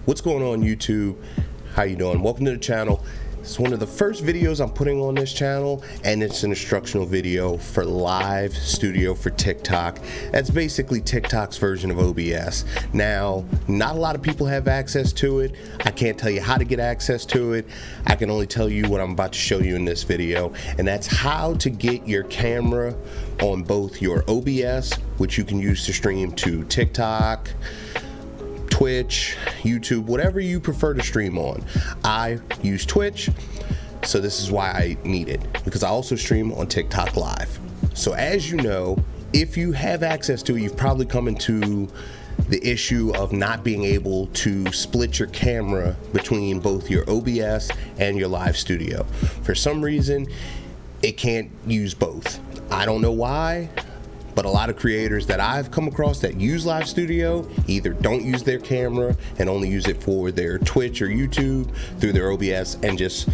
What's going on, YouTube? How you doing? Welcome to the channel. It's one of the first videos I'm putting on this channel, and it's an instructional video for Live Studio for TikTok. That's basically TikTok's version of OBS. Now, not a lot of people have access to it. I can't tell you how to get access to it. I can only tell you what I'm about to show you in this video, and that's how to get your camera on both your OBS, which you can use to stream to TikTok, Twitch, YouTube, whatever you prefer to stream on. I use Twitch, so this is why I need it, because I also stream on TikTok Live. So as you know, if you have access to it, you've probably come into the issue of not being able to split your camera between both your OBS and your Live Studio. For some reason, it can't use both. I don't know why, but a lot of creators that I've come across that use Live Studio either don't use their camera and only use it for their Twitch or YouTube through their OBS and just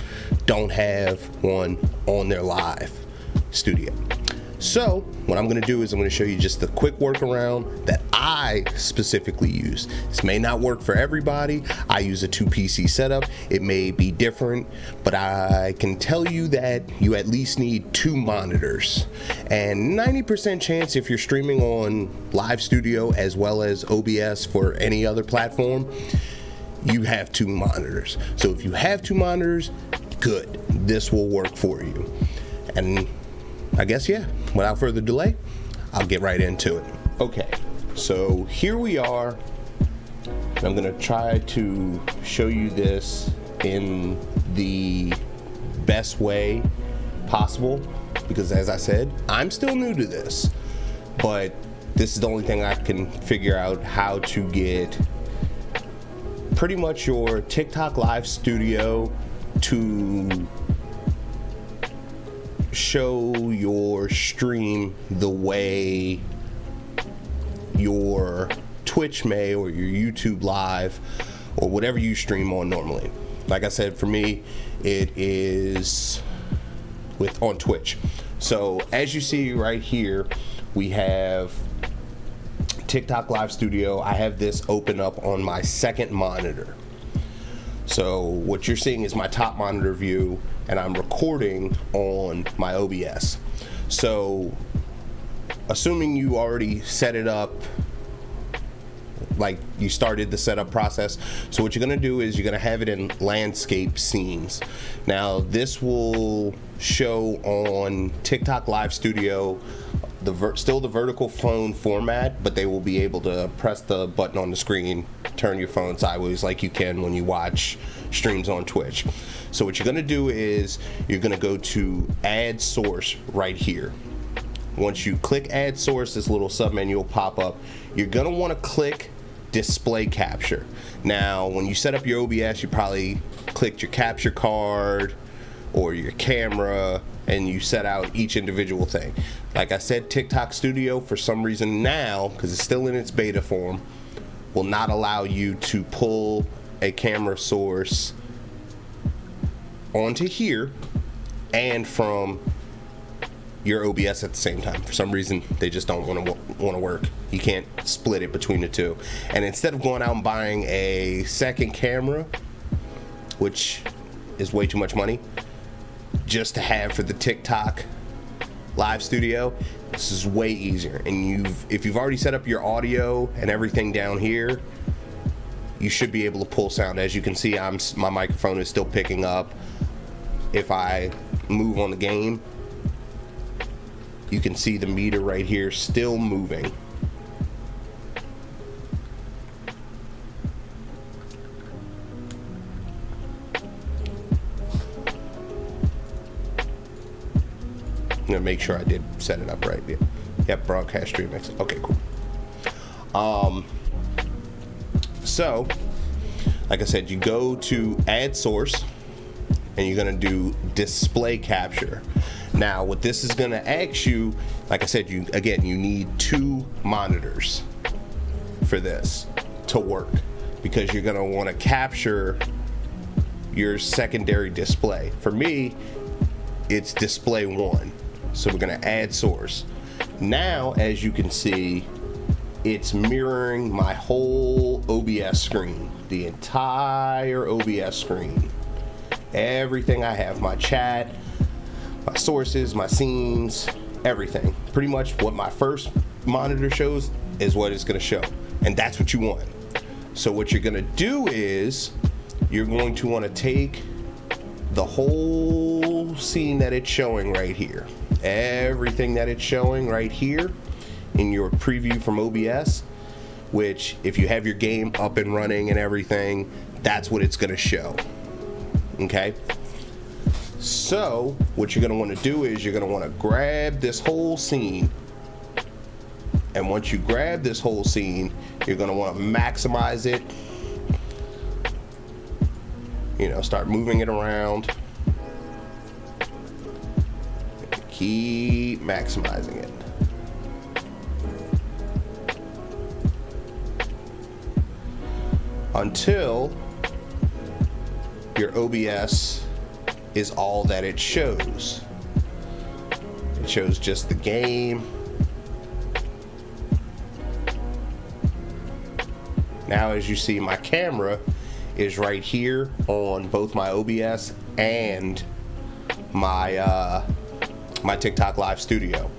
don't have one on their Live Studio. So what I'm going to do is I'm going to show you just the quick workaround that I specifically use. This may not work for everybody. I use a 2 PC setup. It may be different, but I can tell you that you at least need 2 monitors. And 90% chance if you're streaming on Live Studio as well as OBS for any other platform, you have 2 monitors. So if you have 2 monitors, good. This will work for you. And I guess, yeah, without further delay, I'll get right into it. Okay, so here we are. I'm gonna try to show you this in the best way possible, because as I said, I'm still new to this, but this is the only thing I can figure out how to get pretty much your TikTok Live Studio to show your stream the way your Twitch may, or your YouTube Live, or whatever you stream on normally. Like I said, for me, it is on Twitch. So as you see right here, we have TikTok Live Studio. I have this open up on my second monitor. So what you're seeing is my top monitor view, and I'm recording on my OBS. So assuming you already set it up, like you started the setup process, so what you're gonna do is you're gonna have it in landscape scenes. Now this will show on TikTok Live Studio still the vertical phone format, but they will be able to press the button on the screen, turn your phone sideways like you can when you watch streams on Twitch. So what you're gonna do is you're gonna go to add source right here. Once you click add source, this little sub menu will pop up. You're gonna wanna click display capture. Now, when you set up your OBS, you probably clicked your capture card or your camera, and you set out each individual thing. Like I said, TikTok Studio, for some reason now, because it's still in its beta form, will not allow you to pull a camera source onto here and from your OBS at the same time. For some reason, they just don't want to work. You can't split it between the two. And instead of going out and buying a second camera, which is way too much money, just to have for the TikTok Live Studio, this is way easier. And if you've already set up your audio and everything down here, you should be able to pull sound. As you can see, my microphone is still picking up. If I move on the game, you can see the meter right here still moving. I'm gonna make sure I did set it up right. Yeah. Yep, broadcast stream mix. Okay, cool. So, like I said, you go to add source, and you're gonna do display capture. Now, what this is gonna ask you, like I said, you need 2 monitors for this to work, because you're gonna want to capture your secondary display. For me, it's display 1. So we're gonna add source. Now, as you can see, it's mirroring my whole OBS screen, the entire OBS screen. Everything I have, my chat, my sources, my scenes, everything. Pretty much what my first monitor shows is what it's gonna show. And that's what you want. So what you're gonna do is, you're going to wanna take the whole scene that it's showing right here, everything that it's showing right here in your preview from OBS, which if you have your game up and running and everything, that's what it's gonna show, okay? So what you're gonna wanna do is you're gonna wanna grab this whole scene, and once you grab this whole scene, you're gonna wanna maximize it, you know, start moving it around, keep maximizing it. Until your OBS is all that it shows. It shows just the game. Now, as you see, my camera is right here on both my OBS and my my TikTok Live Studio.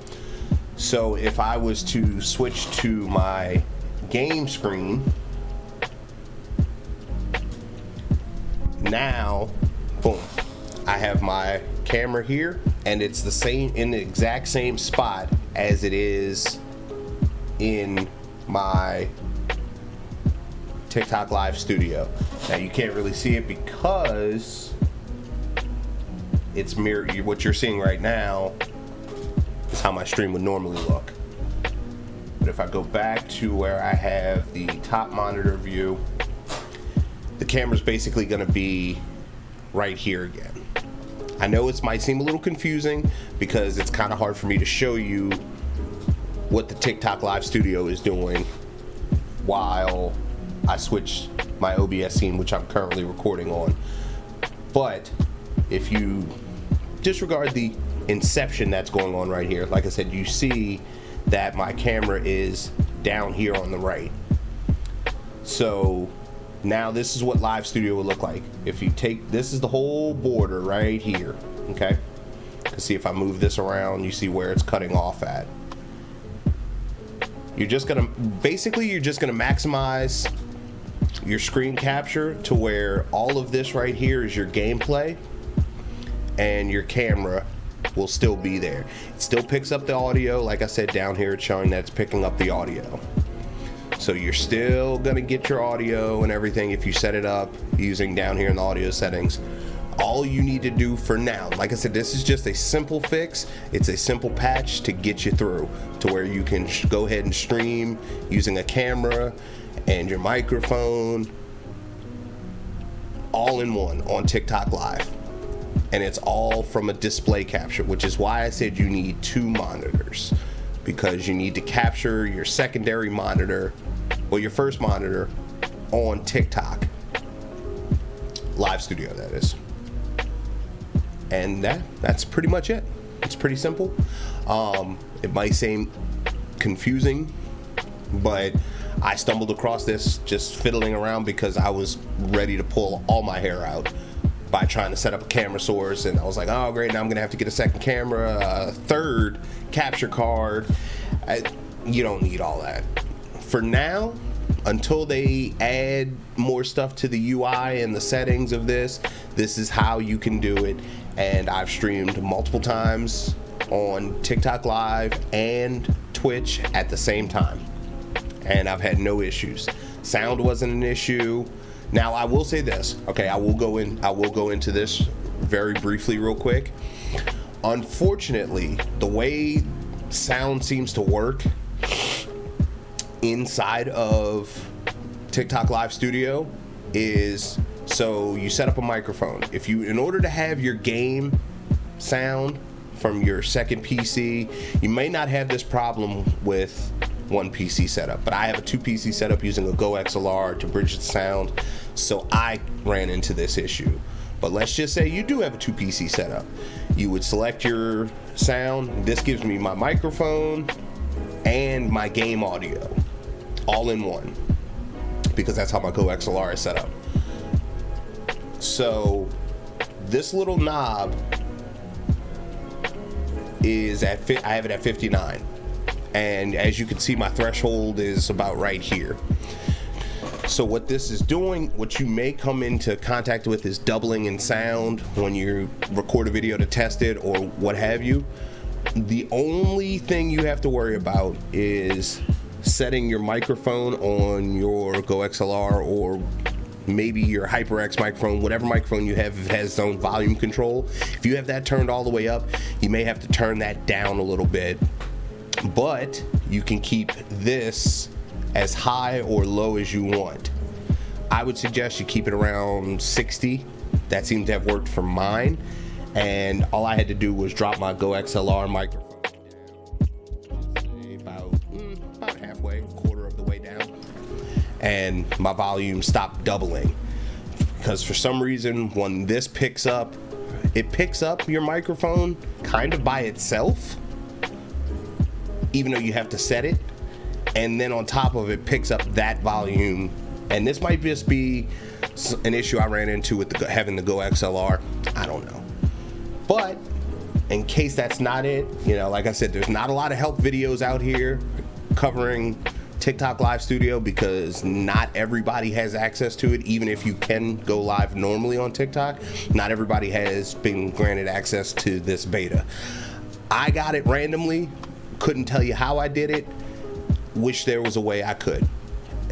So if I was to switch to my game screen, now, boom, I have my camera here, and it's the same, in the exact same spot as it is in my TikTok Live Studio. Now you can't really see it because it's mirrored. What you're seeing right now is how my stream would normally look. But if I go back to where I have the top monitor view, the camera's basically gonna be right here again. I know it might seem a little confusing because it's kind of hard for me to show you what the TikTok Live Studio is doing while I switch my OBS scene, which I'm currently recording on. But if you disregard the inception that's going on right here, like I said, you see that my camera is down here on the right. So now this is what Live Studio would look like. If you take, this is the whole border right here, okay? See if I move this around, you see where it's cutting off at. You're just gonna, basically you're just gonna maximize your screen capture to where all of this right here is your gameplay, and your camera will still be there. It still picks up the audio. Like I said, down here it's showing that it's picking up the audio. So you're still gonna get your audio and everything if you set it up using down here in the audio settings. All you need to do for now, like I said, this is just a simple fix. It's a simple patch to get you through to where you can go ahead and stream using a camera and your microphone all in one on TikTok Live. And it's all from a display capture, which is why I said you need two monitors, because you need to capture your secondary monitor, or your first monitor, on TikTok Live Studio, that is. And that's pretty much it. It's pretty simple. It might seem confusing, but I stumbled across this just fiddling around because I was ready to pull all my hair out by trying to set up a camera source, and I was like, oh great, now I'm gonna have to get a second camera, a third capture card. You don't need all that. For now, until they add more stuff to the UI and the settings of this is how you can do it. And I've streamed multiple times on TikTok Live and Twitch at the same time, and I've had no issues. Sound wasn't an issue. Now I will say this, okay, I will go into this very briefly real quick. Unfortunately, the way sound seems to work inside of TikTok Live Studio is, so you set up a microphone. If you, in order to have your game sound from your second PC, you may not have this problem with one PC setup, but I have a 2 PC setup using a Go XLR to bridge the sound, so I ran into this issue. But let's just say you do have a 2 PC setup. You would select your sound. This gives me my microphone and my game audio. all in one, because that's how my Go XLR is set up. So this little knob is at I have it at 59, and as you can see, my threshold is about right here. So what this is doing, what you may come into contact with, is doubling in sound when you record a video to test it or what have you. The only thing you have to worry about is setting your microphone on your Go XLR, or maybe your HyperX microphone, whatever microphone you have, if it has its own volume control. If you have that turned all the way up, you may have to turn that down a little bit, but you can keep this as high or low as you want. I would suggest you keep it around 60. That seems to have worked for mine, and all I had to do was drop my Go XLR microphone down about halfway, quarter of the way down, and my volume stopped doubling. Because for some reason, when this picks up, it picks up your microphone kind of by itself, even though you have to set it, and then on top of it picks up that volume. And this might just be an issue I ran into with having the Go XLR. I don't know. But in case that's not it, you know, like I said, there's not a lot of help videos out here covering TikTok Live Studio, because not everybody has access to it. Even if you can go live normally on TikTok, not everybody has been granted access to this beta. I got it randomly, couldn't tell you how I did it. Wish there was a way I could.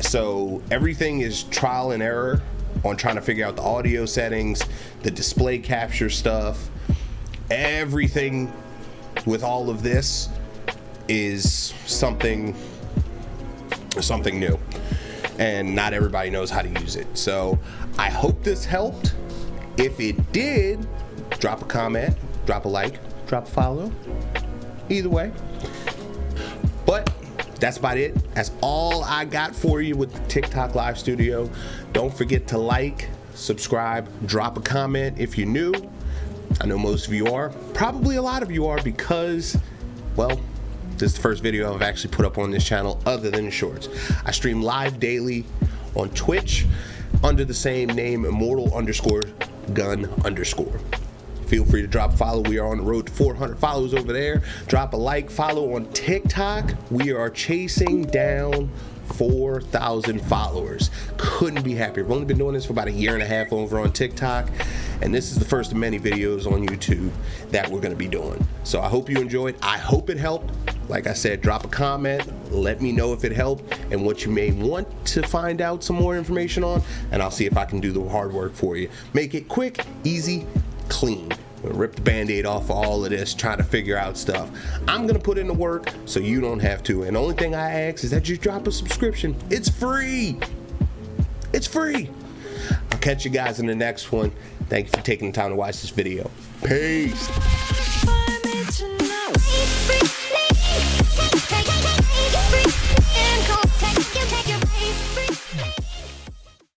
So everything is trial and error on trying to figure out the audio settings, the display capture stuff. Everything with all of this is something new, and not everybody knows how to use it. So I hope this helped. If it did, drop a comment, drop a like, drop a follow. Either way. But that's about it. That's all I got for you with the TikTok Live Studio. Don't forget to like, subscribe, drop a comment if you're new. I know most of you are. Probably a lot of you are, because, well, this is the first video I've actually put up on this channel other than the shorts. I stream live daily on Twitch under the same name, immortal_gun_. Feel free to drop a follow. We are on the road to 400 followers over there. Drop a like, follow on TikTok. We are chasing down 4,000 followers. Couldn't be happier. We've only been doing this for about a year and a half over on TikTok, and this is the first of many videos on YouTube that we're going to be doing. So I hope you enjoyed. I hope it helped. Like I said, drop a comment. Let me know if it helped and what you may want to find out some more information on, and I'll see if I can do the hard work for you. Make it quick, easy, clean. Rip the band-aid off of all of this, trying to figure out stuff. I'm gonna put in the work so you don't have to, and the only thing I ask is that you drop a subscription. It's free. It's free. I'll catch you guys in the next one. Thank you for taking the time to watch this video. Peace.